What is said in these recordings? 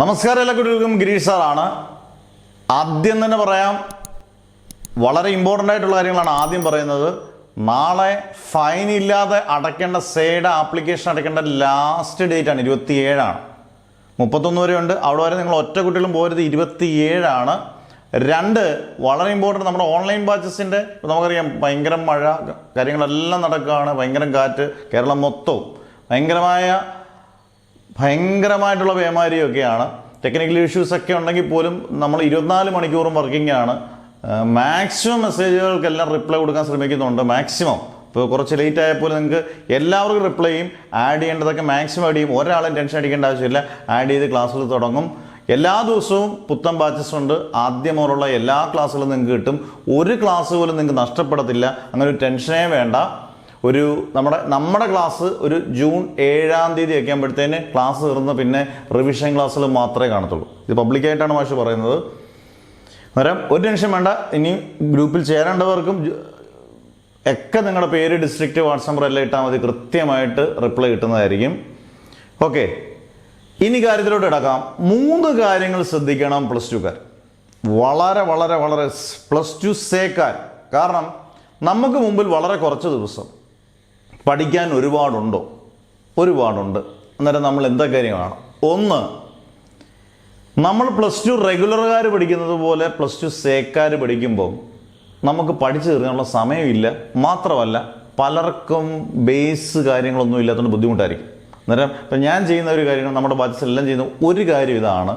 നമസ്കാരം എല്ലാ കുട്ടികൾക്കും ഗിരീഷ് സാറാണ്. ആദ്യം തന്നെ പറയാം, വളരെ ഇമ്പോർട്ടൻ്റ് ആയിട്ടുള്ള കാര്യങ്ങളാണ് ആദ്യം പറയുന്നത്. നാളെ ഫൈൻ ഇല്ലാതെ അടയ്ക്കേണ്ട സേയുടെ ആപ്ലിക്കേഷൻ അടയ്ക്കേണ്ട ലാസ്റ്റ് ഡേറ്റ് ആണ് 27. 31 വരെ ഉണ്ട്. അവിടെ വരെ നിങ്ങൾ ഒറ്റ കുട്ടികളും പോരുത്. 27. 2 വളരെ ഇമ്പോർട്ടൻ്റ്, നമ്മുടെ ഓൺലൈൻ ബാച്ചസിൻ്റെ നമുക്കറിയാം ഭയങ്കര മഴ കാര്യങ്ങളെല്ലാം നടക്കുകയാണ്. ഭയങ്കര കാറ്റ്, കേരളം മൊത്തവും ഭയങ്കരമായിട്ടുള്ള പേമാരിയൊക്കെയാണ്. ടെക്നിക്കൽ ഇഷ്യൂസൊക്കെ ഉണ്ടെങ്കിൽ പോലും നമ്മൾ 24 മണിക്കൂറും വർക്കിംഗ് ആണ്. മാക്സിമം മെസ്സേജുകൾക്കെല്ലാം റിപ്ലൈ കൊടുക്കാൻ ശ്രമിക്കുന്നുണ്ട്. മാക്സിമം ഇപ്പോൾ കുറച്ച് ലേറ്റ് ആയപ്പോൾ നിങ്ങൾക്ക് എല്ലാവർക്കും റിപ്ലൈ ചെയ്യും. ആഡ് ചെയ്യേണ്ടതൊക്കെ മാക്സിമം ആഡ് ചെയ്യും. ഒരാളും ടെൻഷൻ അടിക്കേണ്ട ആവശ്യമില്ല. ആഡ് ചെയ്ത് ക്ലാസ്സുകൾ തുടങ്ങും. എല്ലാ ദിവസവും പുത്തൻ ബാച്ചസ് ഉണ്ട്. ആദ്യം മുതലുള്ള എല്ലാ ക്ലാസ്സുകളും നിങ്ങൾക്ക് കിട്ടും. ഒരു ക്ലാസ് പോലും നിങ്ങൾക്ക് നഷ്ടപ്പെടത്തില്ല. അങ്ങനെ ഒരു ടെൻഷനേ വേണ്ട. നമ്മുടെ ക്ലാസ് ഒരു ജൂൺ 7-ാം തീയതി ഒക്കെ ആകുമ്പോഴത്തേന് ക്ലാസ് തീർന്ന് പിന്നെ റിവിഷൻ ക്ലാസ്സുകൾ മാത്രമേ കാണത്തുള്ളൂ. ഇത് പബ്ലിക്കായിട്ടാണ് മാഷ് പറയുന്നത്. അന്നേരം ഒരു ടെൻഷൻ വേണ്ട. ഇനി ഗ്രൂപ്പിൽ ചേരേണ്ടവർക്കും ഒക്കെ നിങ്ങളുടെ പേര്, ഡിസ്ട്രിക്റ്റ്, വാട്സ് നമ്പർ എല്ലാം ഇട്ടാൽ മതി. കൃത്യമായിട്ട് റിപ്ലൈ കിട്ടുന്നതായിരിക്കും. ഓക്കെ, ഇനി കാര്യത്തിലോട്ട് കിടക്കാം. 3 കാര്യങ്ങൾ ശ്രദ്ധിക്കണം പ്ലസ് ടുക്കാർ. വളരെ വളരെ വളരെ പ്ലസ് ടു സേക്കാർ. കാരണം നമുക്ക് മുമ്പിൽ വളരെ കുറച്ച് ദിവസം പഠിക്കാൻ ഒരുപാടുണ്ട്. അന്നേരം നമ്മൾ എന്തൊക്കെ കാര്യങ്ങളാണ്? 1, നമ്മൾ പ്ലസ് ടു റെഗുലറുകാർ പഠിക്കുന്നത് പോലെ പ്ലസ് ടു സേക്കാർ പഠിക്കുമ്പോൾ നമുക്ക് പഠിച്ചു തീർക്കാനുള്ള സമയമില്ല. മാത്രമല്ല പലർക്കും ബേസ് കാര്യങ്ങളൊന്നും ഇല്ലാത്തതുകൊണ്ട് ബുദ്ധിമുട്ടായിരിക്കും. അന്നേരം ഇപ്പം ഞാൻ ചെയ്യുന്ന ഒരു കാര്യങ്ങൾ, നമ്മുടെ ബാച്ചസ് എല്ലാം ചെയ്യുന്ന ഒരു കാര്യം ഇതാണ്: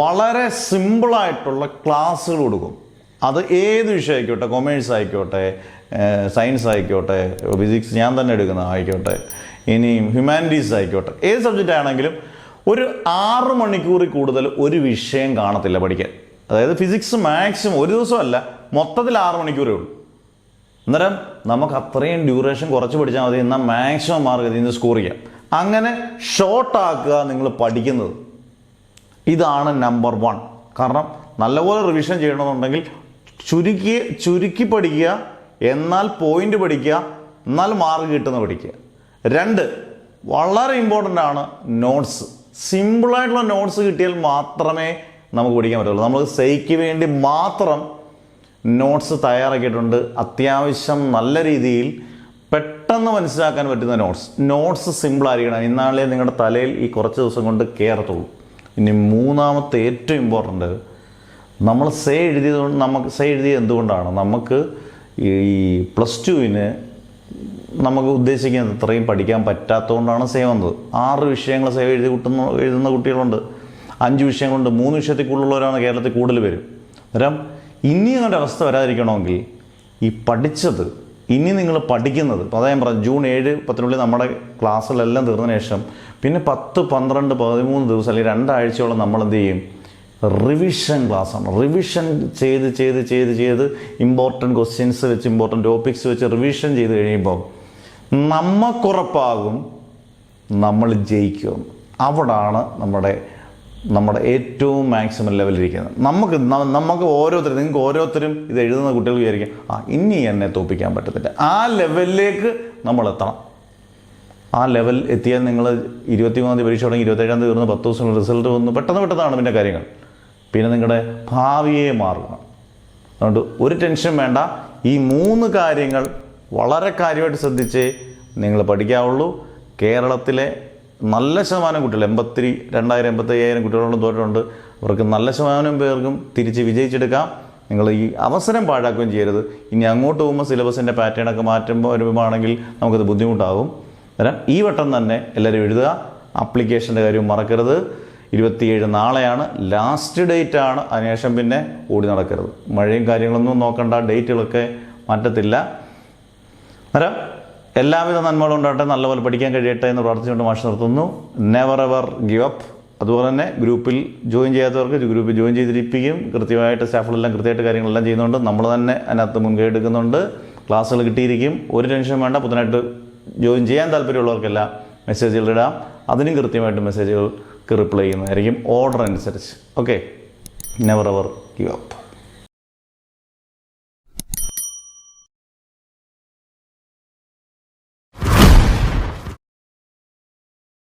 വളരെ സിമ്പിളായിട്ടുള്ള ക്ലാസ്സുകൾ കൊടുക്കും. അത് ഏത് വിഷയം ആയിക്കോട്ടെ, കൊമേഴ്സ് ആയിക്കോട്ടെ, സയൻസ് ആയിക്കോട്ടെ, ഫിസിക്സ് ഞാൻ തന്നെ എടുക്കുന്ന ആയിക്കോട്ടെ, ഇനിയും ഹ്യൂമാനിറ്റീസ് ആയിക്കോട്ടെ, ഏത് സബ്ജക്റ്റ് ആണെങ്കിലും ഒരു 6 മണിക്കൂറിൽ കൂടുതൽ ഒരു വിഷയം കാണത്തില്ല പഠിക്കാൻ. അതായത് ഫിസിക്സ് മാക്സിമം ഒരു ദിവസമല്ല, മൊത്തത്തിൽ 6 മണിക്കൂറേ ഉള്ളൂ. അന്നേരം നമുക്ക് അത്രയും ഡ്യൂറേഷൻ കുറച്ച് പഠിച്ചാൽ മതി. എന്നാൽ മാക്സിമം മാർക്ക് ഇതിൽ നിന്ന് സ്കോർ ചെയ്യാം. അങ്ങനെ ഷോർട്ടാക്കുക നിങ്ങൾ പഠിക്കുന്നത്. ഇതാണ് നമ്പർ 1. കാരണം നല്ലപോലെ റിവിഷൻ ചെയ്യണമെന്നുണ്ടെങ്കിൽ ചുരുക്കി പഠിക്കുക, എന്നാൽ പോയിന്റ് പഠിക്കുക, എന്നാൽ മാർക്ക് കിട്ടുന്ന പഠിക്കുക. 2, വളരെ ഇമ്പോർട്ടൻ്റ് ആണ് നോട്ട്സ്. സിമ്പിളായിട്ടുള്ള നോട്ട്സ് കിട്ടിയാൽ മാത്രമേ നമുക്ക് പഠിക്കാൻ പറ്റുള്ളൂ. നമ്മൾ സേയ്ക്ക് വേണ്ടി മാത്രം നോട്ട്സ് തയ്യാറാക്കിയിട്ടുണ്ട്. അത്യാവശ്യം നല്ല രീതിയിൽ പെട്ടെന്ന് മനസ്സിലാക്കാൻ പറ്റുന്ന നോട്ട്സ് സിമ്പിളായിരിക്കണം. എന്നാലേ നിങ്ങളുടെ തലയിൽ ഈ കുറച്ച് ദിവസം കൊണ്ട് കയറത്തുള്ളൂ. ഇനി 3ാമത്തെ ഏറ്റവും ഇമ്പോർട്ടൻ്റ്, നമ്മൾ സേ എഴുതിയത് എന്തുകൊണ്ടാണ്? നമുക്ക് ഈ പ്ലസ് ടുവിന് നമുക്ക് ഉദ്ദേശിക്കുന്നത് അത്രയും പഠിക്കാൻ പറ്റാത്തതുകൊണ്ടാണ് സേ വന്നത്. 6 വിഷയങ്ങൾ സേ എഴുതുന്ന കുട്ടികളുണ്ട്. 5 വിഷയം കൊണ്ട് 3 വിഷയത്തിൽ കൂടുതലുള്ളവരാണ് കേരളത്തിൽ കൂടുതൽ പേരും. അന്നേരം ഇനി അങ്ങോട്ട് അവസ്ഥ വരാതിരിക്കണമെങ്കിൽ ഈ പഠിച്ചത് ഇനി നിങ്ങൾ പഠിക്കുന്നത്, അപ്പോൾ അതായത് ഞാൻ പറഞ്ഞു, ജൂൺ 7, 10 നമ്മുടെ ക്ലാസ്സുകളെല്ലാം തീർന്നതിന് ശേഷം പിന്നെ 10, 12, 13 ദിവസം അല്ലെങ്കിൽ 2 ആഴ്ചയോളം നമ്മൾ എന്ത് ചെയ്യും? റിവിഷൻ ക്ലാസ്സാണ്. റിവിഷൻ ചെയ്ത് ഇമ്പോർട്ടൻറ്റ് ക്വസ്റ്റ്യൻസ് വെച്ച്, ഇമ്പോർട്ടൻറ്റ് ടോപ്പിക്സ് വെച്ച് റിവിഷൻ ചെയ്ത് കഴിയുമ്പോൾ നമുക്കുറപ്പാകും നമ്മൾ ജയിക്കും. അവിടാണ് നമ്മുടെ ഏറ്റവും മാക്സിമം ലെവലിരിക്കുന്നത്. നമുക്ക് ഓരോരുത്തരും, നിങ്ങൾക്ക് ഓരോരുത്തരും ഇത് എഴുതുന്ന കുട്ടികൾ വിചാരിക്കും, ഇനി എന്നെ തോൽപ്പിക്കാൻ പറ്റത്തില്ല. ആ ലെവലിലേക്ക് നമ്മൾ എത്തണം. ആ ലെവൽ എത്തിയാൽ നിങ്ങൾ 23-ാം തീയതി പരീക്ഷ തുടങ്ങി 27-ാം തീയതി വരുന്ന 10 ദിവസം റിസൾട്ട് വന്ന് പെട്ടെന്നാണ് പിന്നെ കാര്യങ്ങൾ. പിന്നെ നിങ്ങളുടെ ഭാവിയെ മാറണം. അതുകൊണ്ട് ഒരു ടെൻഷൻ വേണ്ട. ഈ 3 കാര്യങ്ങൾ വളരെ കാര്യമായിട്ട് ശ്രദ്ധിച്ചേ നിങ്ങൾ പഠിക്കാവുള്ളൂ. കേരളത്തിലെ നല്ല ശതമാനം കുട്ടികൾ, 82,000-85,000 കുട്ടികളോളം തോറ്റുണ്ട്. അവർക്ക് നല്ല ശതമാനം പേർക്കും തിരിച്ച് വിജയിച്ചെടുക്കാം. നിങ്ങൾ ഈ അവസരം പാഴാക്കുകയും ചെയ്യരുത്. ഇനി അങ്ങോട്ട് പോകുമ്പോൾ സിലബസിൻ്റെ പാറ്റേണൊക്കെ വരുമ്പോഴാണെങ്കിൽ നമുക്കത് ബുദ്ധിമുട്ടാകും. അന്നേരം ഈ വട്ടം തന്നെ എല്ലാവരും എഴുതുക. ആപ്ലിക്കേഷൻ്റെ കാര്യം മറക്കരുത്. 27 നാളെയാണ്, ലാസ്റ്റ് ഡേറ്റ് ആണ്. അതിനുശേഷം പിന്നെ ഓടി നടക്കരുത്. മഴയും കാര്യങ്ങളൊന്നും നോക്കണ്ട, ഡേറ്റുകളൊക്കെ മാറ്റത്തില്ല. അന്നേരം എല്ലാവിധ നന്മകളും ഉണ്ടാകട്ടെ, നല്ലപോലെ പഠിക്കാൻ കഴിയട്ടെ എന്ന് പ്രാർത്ഥിച്ചുകൊണ്ട് മാഷ് നിർത്തുന്നു. Never ever give up. അതുപോലെ തന്നെ ഗ്രൂപ്പിൽ ജോയിൻ ചെയ്യാത്തവർക്ക് ഗ്രൂപ്പിൽ ജോയിൻ ചെയ്തിരിപ്പിക്കും. കൃത്യമായിട്ട് സ്റ്റാഫുകളെല്ലാം കൃത്യമായിട്ട് കാര്യങ്ങളെല്ലാം ചെയ്യുന്നുണ്ട്. നമ്മൾ തന്നെ അതിനകത്ത് മുൻകൈ എടുക്കുന്നുണ്ട്. ക്ലാസ്സുകൾ കിട്ടിയിരിക്കും. ഒരു ടെൻഷൻ വേണ്ട. പുതുതായിട്ട് ജോയിൻ ചെയ്യാൻ താല്പര്യമുള്ളവർക്കെല്ലാം മെസ്സേജുകൾ ഇടാം. അതിനും കൃത്യമായിട്ട് മെസ്സേജുകൾക്ക് റിപ്ലൈ ചെയ്യുന്നതായിരിക്കും ഓർഡർ അനുസരിച്ച്. Okay, never ever give up.